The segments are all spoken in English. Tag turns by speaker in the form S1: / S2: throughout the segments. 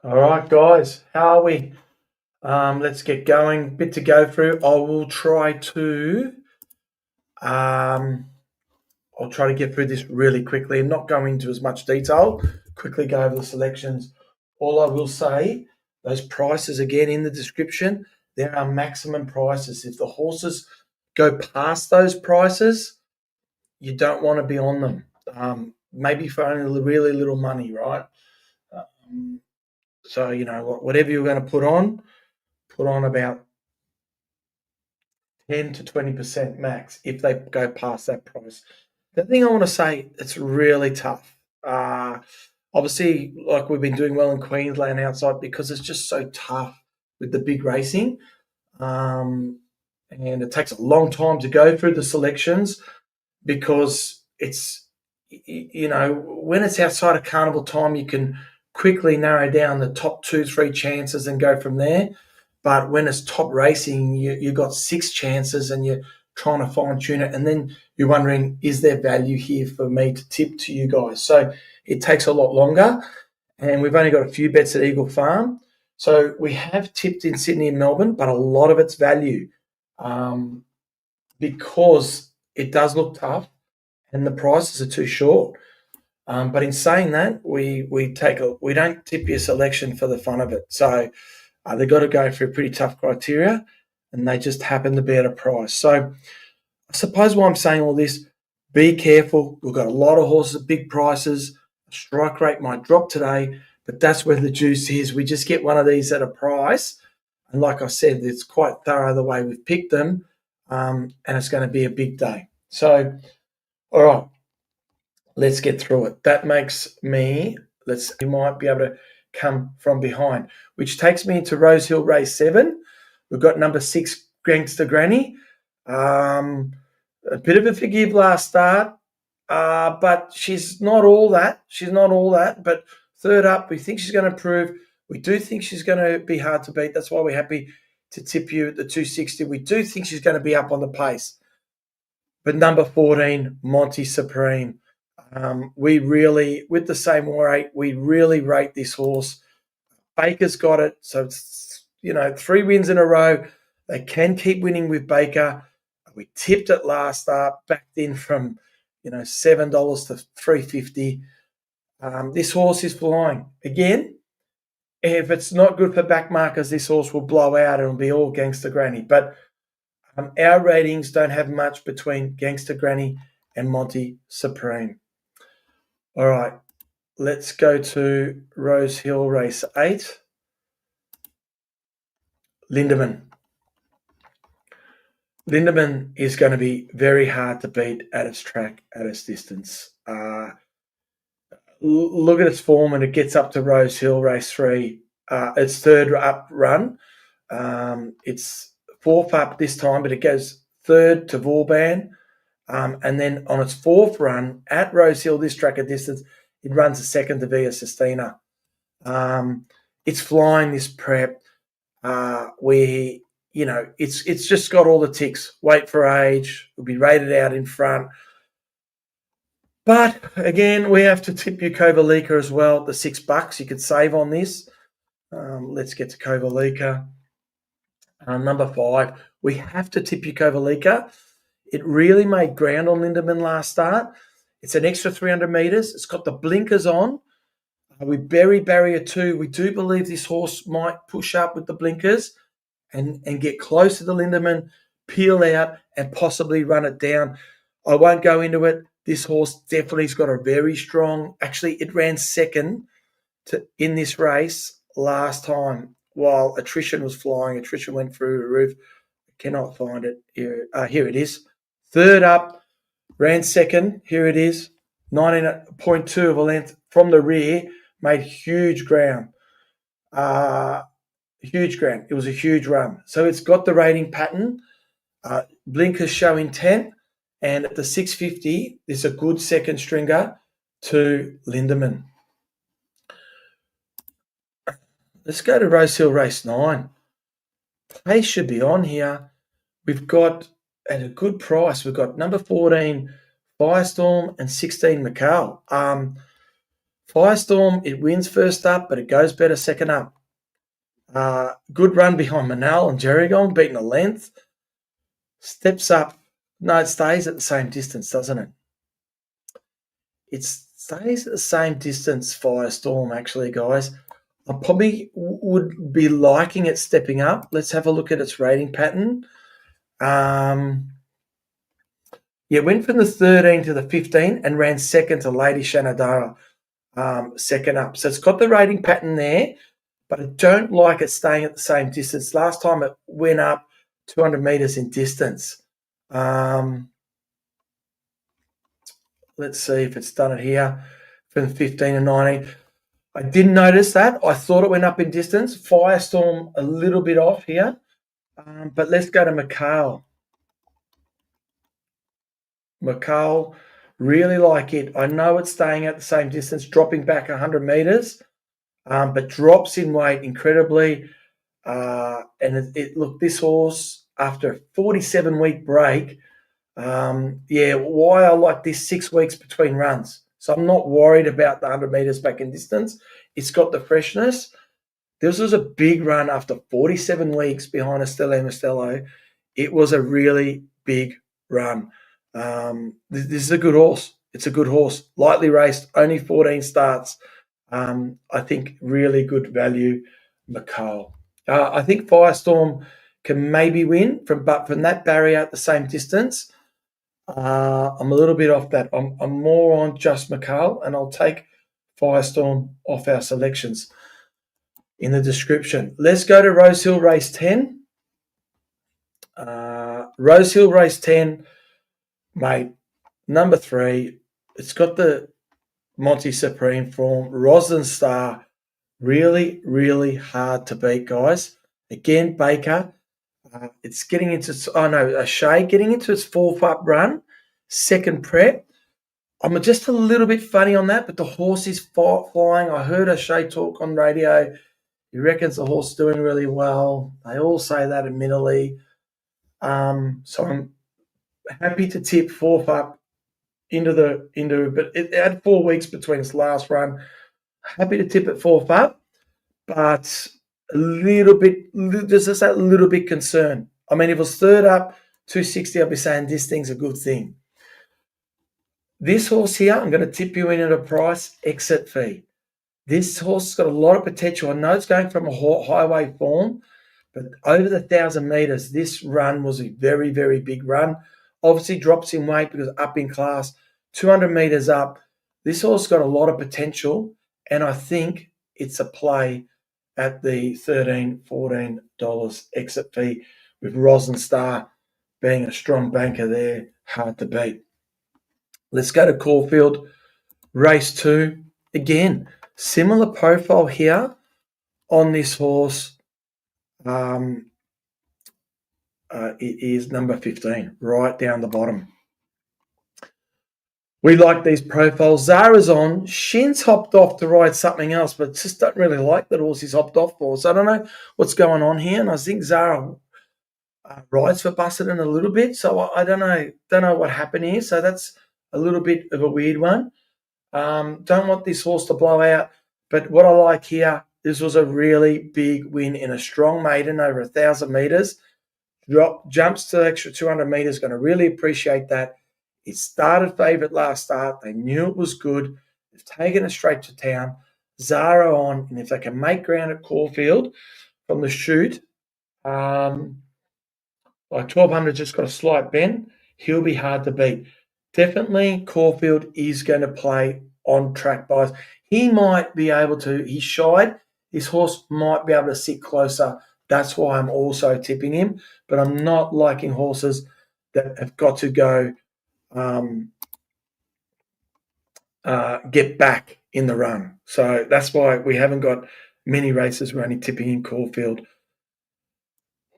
S1: All right, guys, how are we? Let's get going. Bit to go through. Um, I'll try to get through this really quickly and not go into as much detail. Quickly go over the selections. All I will say, those prices again in the description. There are maximum prices. If the horses go past those prices, you don't want to be on them. Maybe for only really little money, right? Um, so whatever you're going to put on about 10 to 20% max if they go past that price. The thing I want to say, it's really tough. Obviously, like we've been doing well in Queensland outside because it's just so tough with the big racing. Um, and it takes a long time to go through the selections because when it's outside of carnival time, you can quickly narrow down the top 2, 3 chances and go from there. But when it's top racing, you got 6 chances and you're trying to fine tune it. And then you're wondering, is there value here for me to tip to you guys? So it takes a lot longer. And we've only got a few bets at Eagle Farm. So we have tipped in Sydney and Melbourne, but a lot of it's value because it does look tough and the prices are too short. But in saying that, we don't tip your selection for the fun of it. So they've got to go through pretty tough criteria, and they just happen to be at a price. So I suppose why I'm saying all this, be careful. We've got a lot of horses at big prices. Strike rate might drop today, but that's where the juice is. We just get one of these at a price. And like I said, it's quite thorough the way we've picked them, and it's going to be a big day. So, all right, let's get through it. That makes me, you might be able to come from behind, which takes me into Rosehill race 7. We've got number 6, Gangsta Granny. A bit of a forgive last start, but she's not all that. But third up, we think she's going to improve. We do think she's going to be hard to beat. That's why we're happy to tip you at the 260. We do think she's going to be up on the pace. But number 14, Monte Supreme. We really, with the same rate, we really rate this horse. Baker's got it. So it's, 3 wins in a row. They can keep winning with Baker. We tipped it last start, backed in from, $7 to $3.50. This horse is flying. Again, if it's not good for back markers, this horse will blow out. It'll be all Gangsta Granny. But our ratings don't have much between Gangsta Granny and Monte Supreme. All right, let's go to Rosehill race 8. Lindermann. Lindermann is going to be very hard to beat at its track, at its distance. Look at its form when it gets up to Rosehill race 3. Its third up run. It's 4th up this time, but it goes 3rd to Vauban. And then on its 4th run at Rosehill, this track at distance, it runs a 2nd to Via Sestina. It's flying this prep. It's just got all the ticks. Weight for age, will be rated out in front. But again, we have to tip you Kovalica as well. The $6 you could save on this. Let's get to Kovalica. Number 5, we have to tip you Kovalica. It really made ground on Lindermann last start. It's an extra 300 metres. It's got the blinkers on. We bury barrier 2. We do believe this horse might push up with the blinkers and get close to the Lindermann, peel out, and possibly run it down. I won't go into it. This horse definitely's got a very strong. Actually, it ran 2nd in this race last time while attrition was flying. Attrition went through the roof. I cannot find it. Here it is. 3rd up, ran 2nd. Here it is. 19.2 of a length from the rear. Made huge ground. Huge ground. It was a huge run. So it's got the rating pattern. Blinkers show intent. And at the 650, there's a good second stringer to Lindermann. Let's go to Rosehill race 9. Pace should be on here. We've got, at a good price, we've got number 14, Firestorm, and 16, Mchale. Firestorm, it wins first up, but it goes better second up. Good run behind Mchale and Gerringong, beating a length. Steps up. No, it stays at the same distance, doesn't it? It stays at the same distance, Firestorm, actually, guys. I probably would be liking it stepping up. Let's have a look at its rating pattern. It went from the 13 to the 15 and ran second to Lady Shanadara, second up. So it's got the rating pattern there, but I don't like it staying at the same distance. Last time it went up 200 metres in distance. Let's see if it's done it here from 15 and 19. I didn't notice that. I thought it went up in distance. Firestorm a little bit off here. But let's go to Mchale. Mchale, really like it. I know it's staying at the same distance, dropping back 100 metres, but drops in weight incredibly. And look, this horse, after a 47-week break, why I like this 6 weeks between runs. So I'm not worried about the 100 metres back in distance. It's got the freshness. This was a big run after 47 weeks behind Estelle Mostello. It was a really big run. This is a good horse. It's a good horse. Lightly raced, only 14 starts. I think really good value, Mchale. I think Firestorm can maybe win from that barrier at the same distance. I'm a little bit off that. I'm more on just Mchale, and I'll take Firestorm off our selections in the description. Let's go to Rosehill Race 10. Rosehill Race 10, mate, number 3. It's got the Monte Supreme form. Roselyn Star, really, really hard to beat, guys. Again, Baker. It's getting into Shea getting into its fourth up run, second prep. I'm just a little bit funny on that, but the horse is flying. I heard Shea talk on radio. He reckons the horse is doing really well. They all say that admittedly. So I'm happy to tip fourth up but it had 4 weeks between its last run. Happy to tip it fourth up, but a little bit, just that little bit concerned. I mean, if it was third up, 260, I'd be saying this thing's a good thing. This horse here, I'm going to tip you in at a price, exit fee. This horse has got a lot of potential. I know it's going from a highway form, but over the 1,000 metres, this run was a very, very big run. Obviously drops in weight because up in class, 200 metres up. This horse has got a lot of potential, and I think it's a play at the $13, $14 exit fee, with Roselyn Star being a strong banker there, hard to beat. Let's go to Caulfield, race 2. Again, similar profile here on this horse. It is number 15, right down the bottom. We like these profiles. Zara's on. Shin's hopped off to ride something else, but just don't really like that horse he's hopped off for. So I don't know what's going on here. And I think Zara rides for Busserton a little bit. So I don't know what happened here. So that's a little bit of a weird one. Don't want this horse to blow out. But what I like here, this was a really big win in a strong maiden over 1,000 metres. Jumps to the extra 200 metres. Going to really appreciate that. It started favourite last start. They knew it was good. They've taken it straight to town. Zara on, and if they can make ground at Caulfield from the chute, like 1,200 just got a slight bend, he'll be hard to beat. Definitely Caulfield is going to play on track buys. He might be able to, he shied. His horse might be able to sit closer. That's why I'm also tipping him. But I'm not liking horses that have got to go get back in the run. So that's why we haven't got many races. We're only tipping in Caulfield.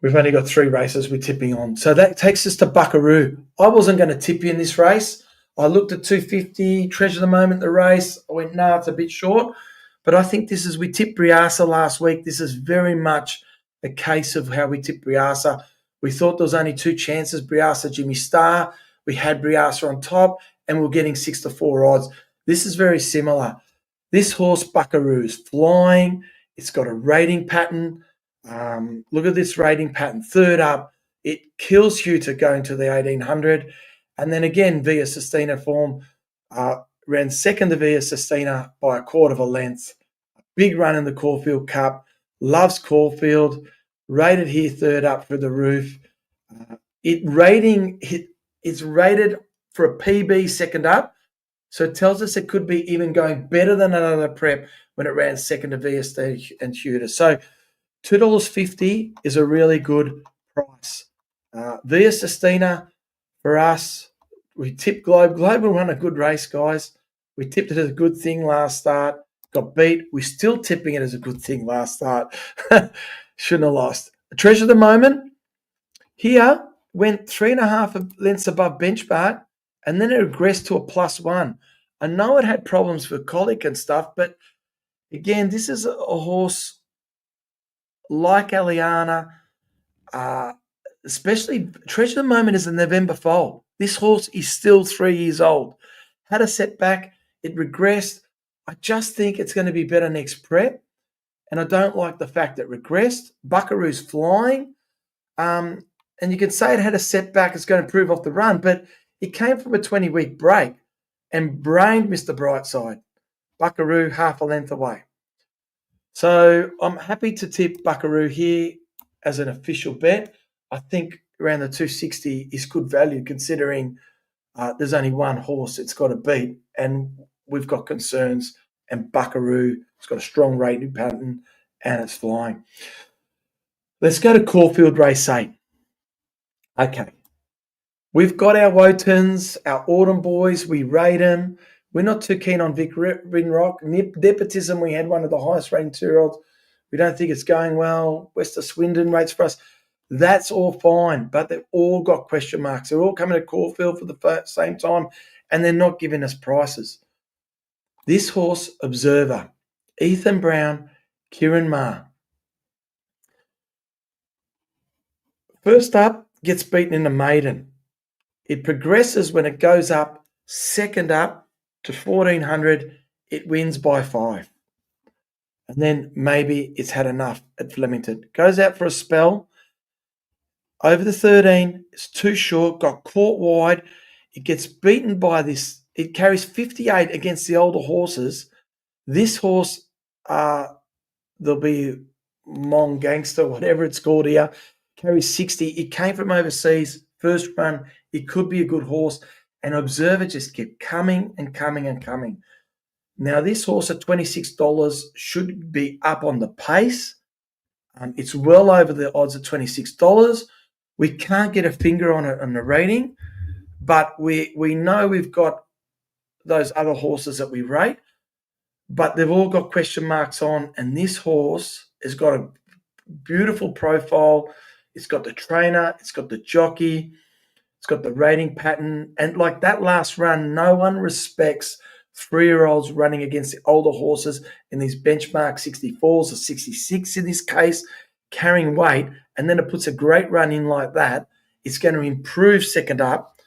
S1: We've only got 3 races we're tipping on. So that takes us to Buckaroo. I wasn't going to tip you in this race. I looked at 250, treasure the moment, the race. I went, nah, it's a bit short. But I think we tipped Briasa last week. This is very much a case of how we tipped Briasa. We thought there was only 2 chances, Briasa, Jimmy Star. We had Briasa on top, and we're getting 6-4 odds. This is very similar. This horse, Buckaroo, is flying. It's got a rating pattern. Look at this rating pattern. Third up, it kills Huta going to the 1800. And then again, Via Sestina form, ran second to Via Sestina by a quarter of a length. Big run in the Caulfield Cup. Loves Caulfield. Rated here third up for the roof. It's rated for a PB second up. So it tells us it could be even going better than another prep when it ran second to VST and Huta. So $2.50 is a really good price. Via Sestina, for us, we tipped Globe. Globe will run a good race, guys. We tipped it as a good thing last start. Got beat. We're still tipping it as a good thing last start. Shouldn't have lost. The treasure of the moment here went 3.5 lengths above benchmark, and then it regressed to a +1. I know it had problems for colic and stuff, but again, this is a horse like Aliana, especially Treasure of the Moment is a November foal. This horse is still 3 years old. Had a setback. It regressed. I just think it's going to be better next prep, and I don't like the fact it regressed. Buckaroo's flying. And you can say it had a setback. It's going to improve off the run, but it came from a 20-week break and brained Mr. Brightside. Buckaroo half a length away. So I'm happy to tip Buckaroo here as an official bet. I think around the 260 is good value considering there's only one horse it's got to beat, and we've got concerns. And Buckaroo, it's got a strong rating pattern and it's flying. Let's go to Caulfield Race 8. Okay. We've got our Wotons, our Autumn boys. We rate them. We're not too keen on Vic Rinrock. Nepotism, we had one of the highest rating 2-year-olds. We don't think it's going well. Wester Swindon rates for us. That's all fine, but they've all got question marks. They're all coming to Caulfield for the same time, and they're not giving us prices. This horse, Observer, Ethan Brown, Kieran Ma. First up, gets beaten in the maiden. It progresses when it goes up, second up to 1400, it wins by 5. And then maybe it's had enough at Flemington. Goes out for a spell. Over the 13, it's too short, got caught wide. It gets beaten by this. It carries 58 against the older horses. This horse, there'll be Gangsta, whatever it's called here, carries 60. It came from overseas, first run. It could be a good horse. And Observer just kept coming and coming and coming. Now, this horse at $26 should be up on the pace. It's well over the odds at $26. We can't get a finger on it on the rating, but we know we've got those other horses that we rate, but they've all got question marks on, and this horse has got a beautiful profile. It's got the trainer, it's got the jockey, it's got the rating pattern, and like that last run, no one respects 3-year-olds running against the older horses in these benchmark 64s or 66 in this case, carrying weight, and then it puts a great run in like that. It's going to improve second up.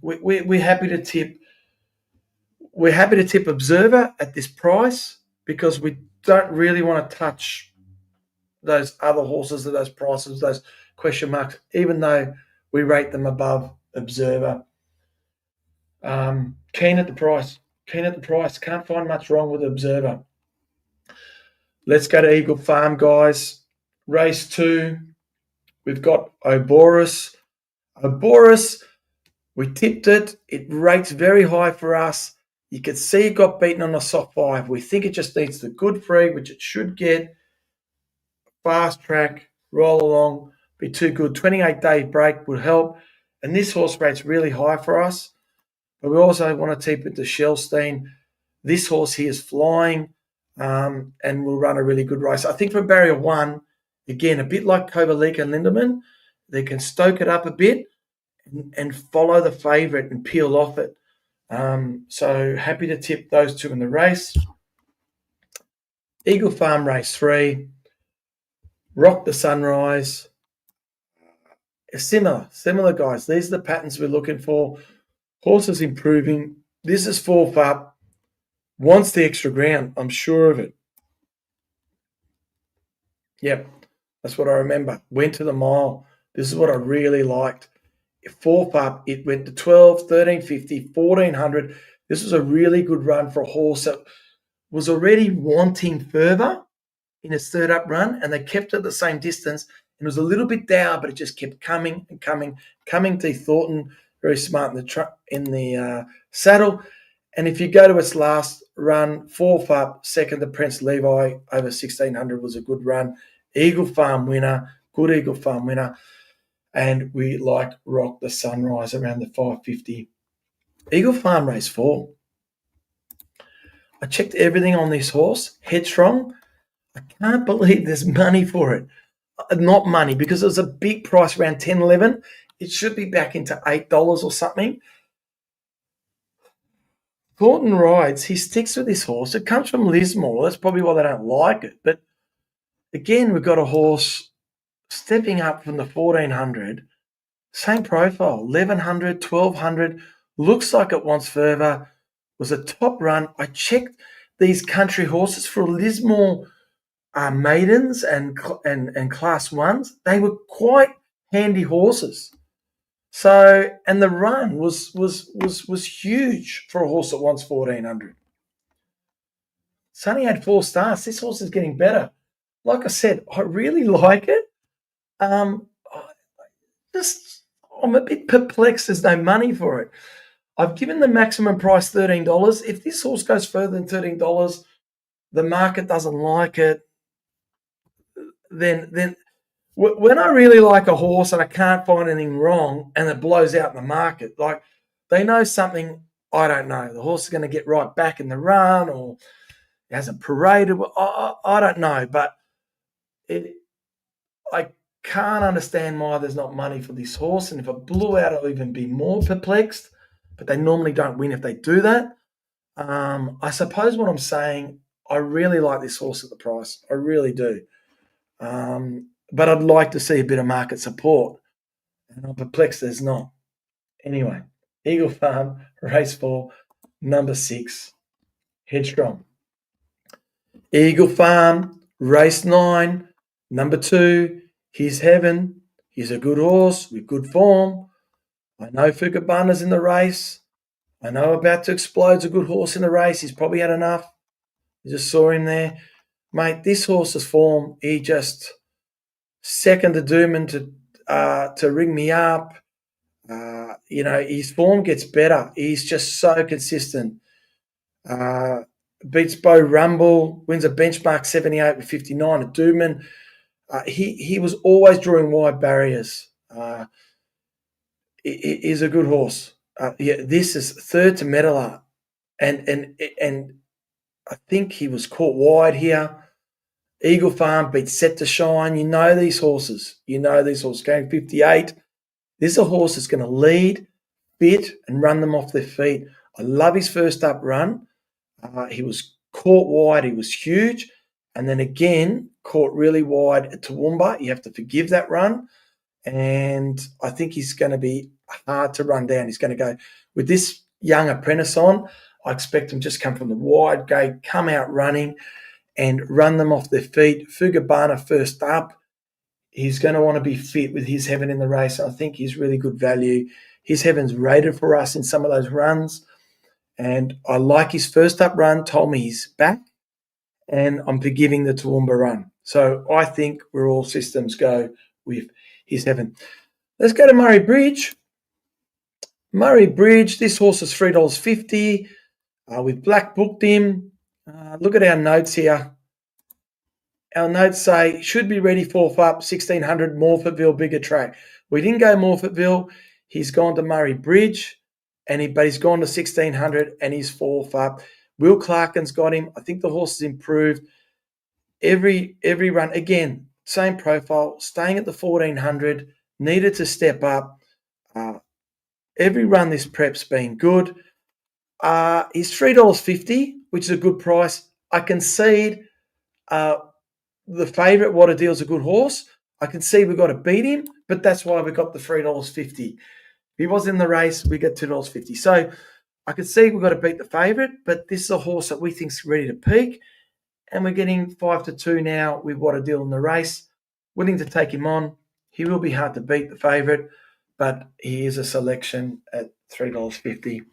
S1: We're happy to tip. We're happy to tip Observer at this price because we don't really want to touch those other horses at those prices, those question marks, even though we rate them above Observer. Keen at the price. Can't find much wrong with Observer. Let's go to Eagle Farm, guys. Race 2. We've got Ouroboros. Ouroboros, we tipped it. It rates very high for us. You can see it got beaten on a soft 5. We think it just needs the good free, which it should get. Fast track, roll along, be too good. 28-day break would help. And this horse rates really high for us. But we also want to tip it to Shelstein. This horse here is flying and will run a really good race. I think for barrier 1, again, a bit like Kovalica and Lindermann, they can stoke it up a bit and follow the favourite and peel off it. So happy to tip those two in the race. Eagle Farm race 3. Rock the Sunrise. Similar guys. These are the patterns we're looking for. Horses improving. This is 4th up. Wants the extra ground. I'm sure of it. Yep, that's what I remember. Went to the mile. This is what I really liked. Fourth up, it went to 12, 1350, 1400. This was a really good run for a horse that was already wanting further in its third up run, and they kept it at the same distance. And it was a little bit down, but it just kept coming and coming to Thornton. Very smart in the saddle. And if you go to its last run, fourth up, second to Prince Levi over 1600 was a good run. Eagle Farm winner, good Eagle Farm winner. And we like Rock the Sunrise around the 550. Eagle Farm race 4. I checked everything on this horse, headstrong. I can't believe there's money for it. Not money, because it was a big price around 10, 11. It should be back into $8 or something. Thornton rides, he sticks with this horse. It comes from Lismore. That's probably why they don't like it. But again, we've got a horse stepping up from the 1400. Same profile, 1100, 1200. Looks like it wants further. Was a top run. I checked these country horses for Lismore maidens and class ones. They were quite handy horses. So, and the run was huge for a horse that wants 1400. It's only had 4 stars. This horse is getting better. Like I said, I really like it. I'm a bit perplexed. There's no money for it. I've given the maximum price $13. If this horse goes further than $13, the market doesn't like it. Then when I really like a horse and I can't find anything wrong and it blows out in the market, like they know something I don't know. The horse is going to get right back in the run, or it hasn't paraded. I don't know, but I can't understand why there's not money for this horse. And if it blew out, I'll even be more perplexed. But they normally don't win if they do that. I suppose what I'm saying, I really like this horse at the price. I really do. But I'd like to see a bit of market support. And I'm perplexed there's not. Anyway, Eagle Farm, race 4, number 6, Headstrong. Eagle Farm, race 9, number 2, His Heaven. He's a good horse with good form. I know Fukabana's in the race. I know About to Explode's a good horse in the race. He's probably had enough. I just saw him there. Mate, this horse's form, he just second to Dooman to ring me up. His form gets better. He's just so consistent. Beats Bo Rumble, wins a benchmark 78 with 59 at Dooman. He was always drawing wide barriers. He's a good horse. This is third to Medalar, and I think he was caught wide here. Eagle Farm beats Set to Shine. You know these horses. Going 58. This is a horse that's going to lead, fit, and run them off their feet. I love his first up run. He was caught wide. He was huge. And then again, caught really wide at Toowoomba. You have to forgive that run. And I think he's going to be hard to run down. He's going to go with this young apprentice on. I expect him just come from the wide gate, come out running and run them off their feet. Fugabana first up. He's going to want to be fit with His Heaven in the race. I think he's really good value. His Heaven's rated for us in some of those runs. And I like his first up run, told me he's back. And I'm forgiving the Toowoomba run. So I think we're all systems go with His Heaven. Let's go to Murray Bridge. Murray Bridge, this horse is $3.50. We've black booked him. Look at our notes here. Our notes say, should be ready fourth up, 1600, Morphettville, bigger track. We didn't go Morphettville. He's gone to Murray Bridge, but he's gone to 1600 and he's fourth up. Will Clarkin's got him. I think the horse has improved. Every run, again, same profile, staying at the 1400, needed to step up. Every run this prep's been good. He's $3.50, which is a good price. I concede the favourite, What a Deal's a good horse. I can see we've got to beat him, but that's why we got the $3.50. If he was in the race, we get $2.50. So I could see we've got to beat the favourite, but this is a horse that we think's ready to peak, and we're getting 5-2 now with What a Deal in the race. Willing to take him on. He will be hard to beat, the favourite, but he is a selection at $3.50.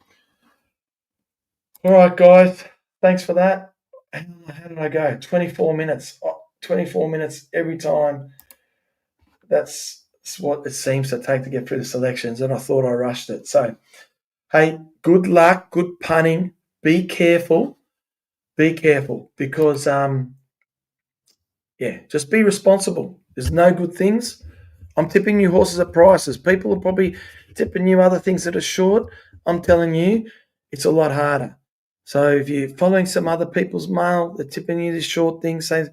S1: All right, guys. Thanks for that. How did I go? 24 minutes. 24 minutes every time. That's what it seems to take to get through the selections, and I thought I rushed it. So, hey, good luck, good punning. Be careful. Be careful because, just be responsible. There's no good things. I'm tipping you horses at prices. People are probably tipping you other things that are short. I'm telling you, it's a lot harder. So if you're following some other people's mail, they're tipping you this short thing, saying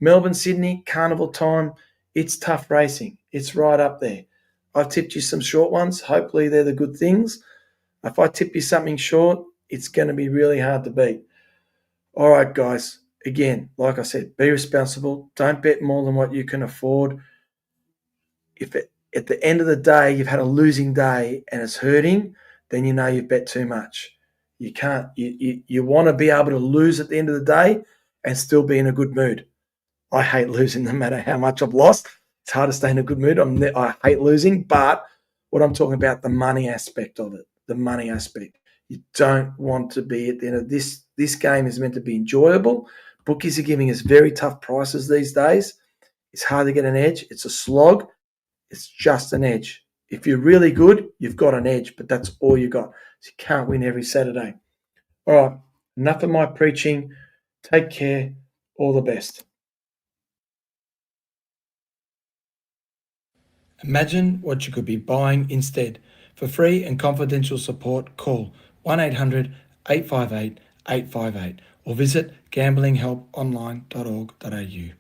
S1: Melbourne, Sydney, carnival time, it's tough racing. It's right up there. I've tipped you some short ones. Hopefully they're the good things. If I tip you something short, it's going to be really hard to beat. All right, guys. Again, like I said, be responsible. Don't bet more than what you can afford. If at the end of the day you've had a losing day and it's hurting, then you know you've bet too much. You can't. You want to be able to lose at the end of the day and still be in a good mood. I hate losing no matter how much I've lost. It's hard to stay in a good mood. I hate losing, but what I'm talking about, the money aspect of it, the money aspect. You don't want to be at the end of this. This game is meant to be enjoyable. Bookies are giving us very tough prices these days. It's hard to get an edge. It's a slog. It's just an edge. If you're really good, you've got an edge, but that's all you got. So you can't win every Saturday. All right, enough of my preaching. Take care. All the best. Imagine what you could be buying instead. For free and confidential support, call 1-800-858-858 or visit gamblinghelponline.org.au.